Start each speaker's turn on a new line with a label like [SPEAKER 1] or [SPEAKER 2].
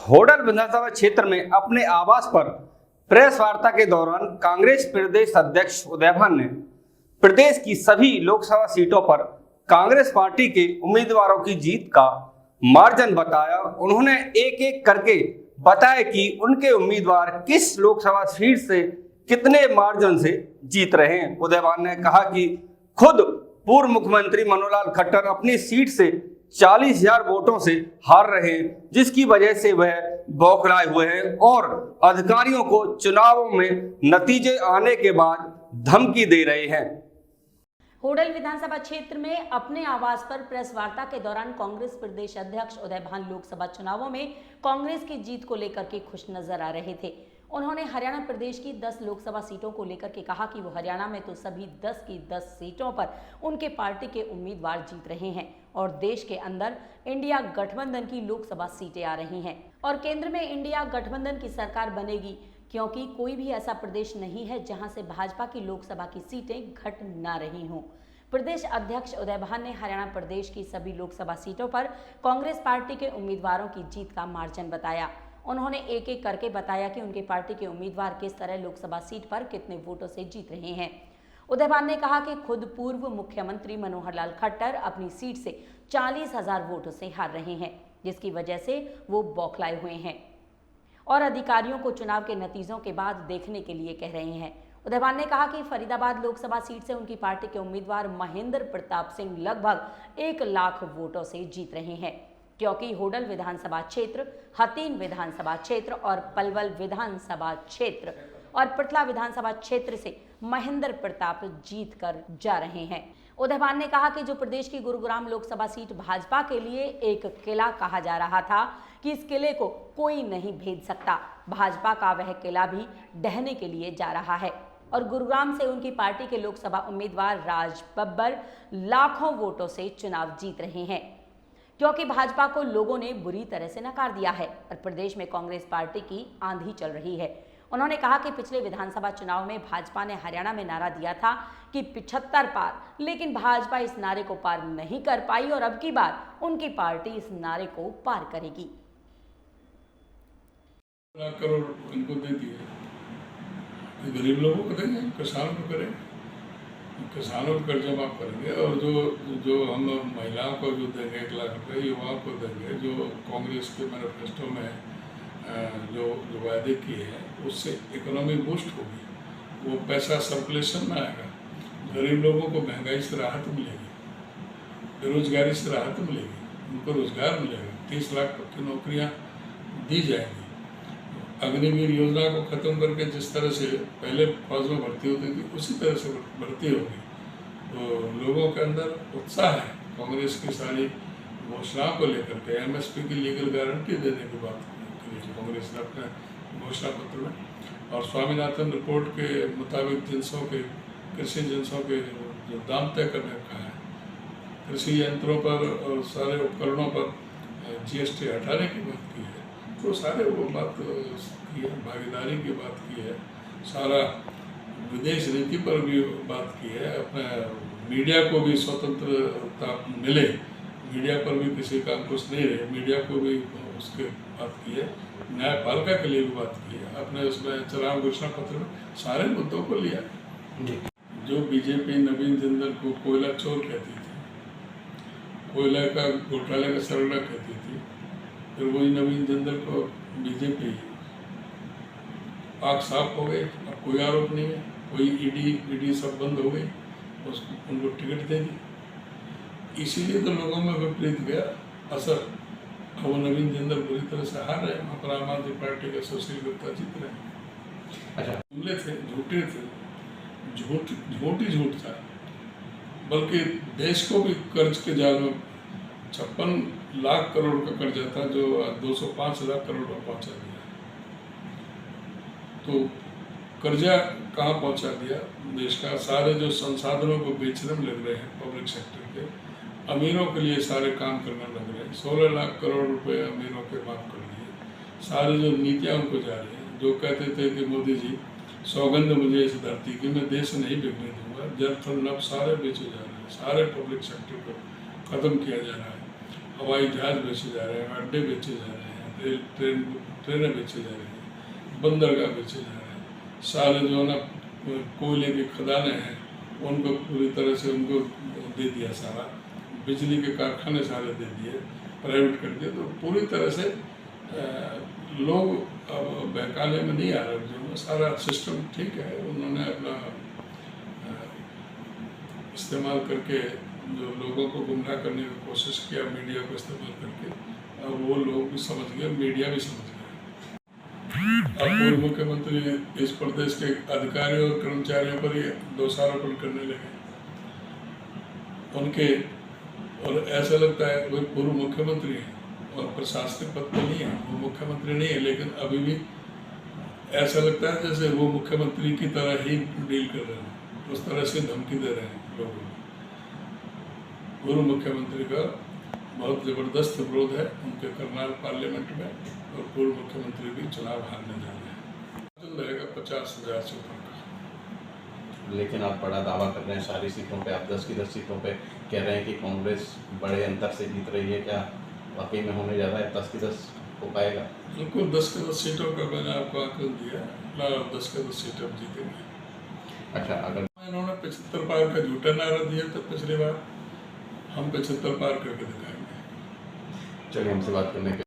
[SPEAKER 1] होडल विधानसभा क्षेत्र में अपने आवास पर प्रेस वार्ता के दौरान कांग्रेस प्रदेश अध्यक्ष उदयभान ने प्रदेश की सभी लोकसभा सीटों पर कांग्रेस पार्टी के उम्मीदवारों की जीत का मार्जिन बताया। उन्होंने एक एक करके बताया कि उनके उम्मीदवार किस लोकसभा सीट से कितने मार्जिन से जीत रहे हैं। उदयभान ने कहा कि खुद पूर्व मुख्यमंत्री मनोहर खट्टर अपनी सीट से 40,000 वोटों से हार रहे हैं, जिसकी वजह से वह बौखलाए हुए हैं और अधिकारियों को चुनावों में नतीजे आने के बाद धमकी दे रहे हैं।
[SPEAKER 2] होडल विधानसभा क्षेत्र में अपने आवास पर प्रेस वार्ता के दौरान कांग्रेस प्रदेश अध्यक्ष उदयभान लोकसभा चुनावों में कांग्रेस की जीत को लेकर के खुश नजर आ रहे थे। उन्होंने हरियाणा प्रदेश की 10 लोकसभा सीटों को लेकर के कहा कि वो हरियाणा में तो सभी 10 की 10 सीटों पर उनके पार्टी के उम्मीदवार जीत रहे हैं और देश के अंदर इंडिया गठबंधन की लोकसभा सीटें आ रही हैं और केंद्र में इंडिया गठबंधन की सरकार बनेगी, क्योंकि कोई भी ऐसा प्रदेश नहीं है जहां से भाजपा की लोकसभा की सीटें घट ना रही हों। प्रदेश अध्यक्ष उदयभान ने हरियाणा प्रदेश की सभी लोकसभा सीटों पर कांग्रेस पार्टी के उम्मीदवारों की जीत का मार्जिन बताया। उन्होंने एक एक करके बताया कि उनके पार्टी के उम्मीदवार किस तरह लोकसभा सीट पर कितने वोटों से जीत रहे हैं। उदयभान ने कहा कि खुद पूर्व मुख्यमंत्री मनोहर लाल खट्टर अपनी सीट से 40,000 वोटों से हार रहे हैं, जिसकी वजह से वो बौखलाए हुए हैं और अधिकारियों को चुनाव के नतीजों के बाद देखने के लिए कह रहे हैं। उदयभान ने कहा कि फरीदाबाद लोकसभा सीट से उनकी पार्टी के उम्मीदवार महेंद्र प्रताप सिंह लगभग 1 लाख वोटों से जीत रहे हैं, क्योंकि होडल विधानसभा क्षेत्र, हथीन विधानसभा क्षेत्र और पलवल विधानसभा क्षेत्र और पृथला विधानसभा क्षेत्र से महेंद्र प्रताप जीत कर जा रहे हैं। उदयभान ने कहा कि जो प्रदेश की गुरुग्राम लोकसभा सीट भाजपा के लिए एक किला कहा जा रहा था कि इस किले को कोई नहीं भेद सकता, भाजपा का वह किला भी ढहने के लिए जा रहा है और गुरुग्राम से उनकी पार्टी के लोकसभा उम्मीदवार राज बब्बर लाखों वोटों से चुनाव जीत रहे हैं, क्योंकि भाजपा को लोगों ने बुरी तरह से नकार दिया है और प्रदेश में कांग्रेस पार्टी की आंधी चल रही है। उन्होंने कहा कि पिछले विधानसभा चुनाव में भाजपा ने हरियाणा में नारा दिया था कि 75 पार, लेकिन भाजपा इस नारे को पार नहीं कर पाई और अब की बार उनकी पार्टी इस नारे को पार करेगी।
[SPEAKER 3] करोड़ इनको दे दिए, गरीब लोगों को देंगे, किसानों को करेंगे, किसानों को कर्जा माफ करेंगे और जो हम महिलाओं को जो देंगे 1 लाख रुपए, युवाओं को देंगे, जो कांग्रेस के मैनिफेस्टो में जो वायदे किए हैं उससे इकोनॉमी बूस्ट होगी, वो पैसा सर्कुलेशन में आएगा, गरीब लोगों को महंगाई से राहत मिलेगी, बेरोजगारी से राहत मिलेगी, उनको रोजगार मिलेगा, 30 लाख की नौकरियां दी जाएंगी। अग्निवीर योजना को खत्म करके जिस तरह से पहले फौज में भर्ती होती थी उसी तरह से भर्ती होगी, तो लोगों के अंदर उत्साह है कांग्रेस की सारी घोषणाओं को लेकर के। MSP की लीगल गारंटी देने की बात की कांग्रेस ने अपने घोषणा पत्र में और स्वामीनाथन रिपोर्ट के मुताबिक जिनसों के कृषि जिनसों के जो दाम तय करने का है, कृषि यंत्रों पर और सारे उपकरणों पर GST हटाने की बात की है, तो सारे वो बात की है, भागीदारी की बात की है, सारा विदेश नीति पर भी बात की है, अपने मीडिया को भी स्वतंत्रता मिले, मीडिया पर भी किसी का अंकुश नहीं रहे, मीडिया को भी उसके बात की है, न्यायपालिका के लिए भी बात की है। अपने उसमें चुनाव घोषणा पत्र में सारे मुद्दों को लिया। जो बीजेपी नवीन जिंदल को कोयला चोर कहती थी, कोयला का घोटाले का सरगना कहती थी, फिर वही नवीन जिंदल को बीजेपी आग साफ हो गई, अब कोई आरोप नहीं है, कोई ईडी सब बंद हो गई, उसको उनको टिकट दे दी, इसीलिए तो लोगों में विपरीत गया असर। अब वो नवीन जिंदल बुरी तरह से हार रहे हैं, पर आम आदमी पार्टी का सुशील गुप्ता जीत रहे हैं। अच्छा, जुमले थे, झूठे थे, झूठ ही झूठ था, बल्कि देश को भी कर्ज के जाल में 56 लाख करोड़ का कर्जा था जो 205 लाख करोड़ में पहुंचा दिया। तो कर्जा कहाँ पहुंचा दिया देश का, सारे जो संसाधनों को बेचने में लग रहे हैं पब्लिक सेक्टर के, अमीरों के लिए सारे काम करने लग रहे हैं, 16 लाख करोड़ रुपए अमीरों के माफ कर दिए, सारी जो नीतियाँ उनको जा रही हैं। जो कहते थे कि मोदी जी सौगंध मुझे इस धरती की, मैं देश नहीं बिकने दूंगा, जल थल नभ सारे बेचे जा रहे हैं, सारे पब्लिक सेक्टर को खत्म किया जा रहा है, हवाई जहाज बेचे जा रहे हैं, अड्डे बेचे जा रहे हैं, ट्रेनें बेची जा रही हैं, बंदरगाह बेचे जा रहे हैं, सारे जो है ना कोयले की खदानें हैं उनको पूरी तरह से उनको दे दिया सारा, बिजली के कारखाने सारे दे दिए, प्राइवेट कर दिए। तो पूरी तरह से लोग अब बहकाने में नहीं आ रहे, जो सारा सिस्टम ठीक है। उन्होंने अपना इस्तेमाल करके जो लोगों को गुमराह करने की कोशिश किया, मीडिया को इस्तेमाल करके, अब वो लोग भी समझ गए, मीडिया भी समझ गया। अब पूर्व मुख्यमंत्री इस प्रदेश के अधिकारियों और कर्मचारियों पर ये दोषारोपण करने लगे उनके, और ऐसा लगता है वो पूर्व मुख्यमंत्री हैं और प्रशासनिक पद पर नहीं है, वो मुख्यमंत्री नहीं है, लेकिन अभी भी ऐसा लगता है जैसे वो मुख्यमंत्री की तरह ही डील कर रहे हैं, उस तरह से धमकी दे रहे हैं लोगों को। पूर्व मुख्यमंत्री का बहुत ज़बरदस्त विरोध है उनके करनाल पार्लियामेंट में, और पूर्व मुख्यमंत्री भी चुनाव हारने जा रहे हैं। चल रहेगा 50,000 से ऊपर का।
[SPEAKER 4] लेकिन आप बड़ा दावा कर रहे हैं सारी सीटों पे, आप 10 की 10 सीटों पे कह रहे हैं कि कांग्रेस बड़े अंतर से जीत रही है, क्या वाकई में होने जा रहा है? 10 की 10 हो पाएगा?
[SPEAKER 3] बिल्कुल 10 की 10 सीटों का मैंने आपको आकलन दिया, 10 की 10 सीटें हम जीतेंगे।
[SPEAKER 4] अच्छा, अगर
[SPEAKER 3] इन्होंने 75 पार का झूठा नारा दिया तो पिछली बार, हम 75 पार करके दिखाएंगे।
[SPEAKER 4] चलिए, हमसे बात करने के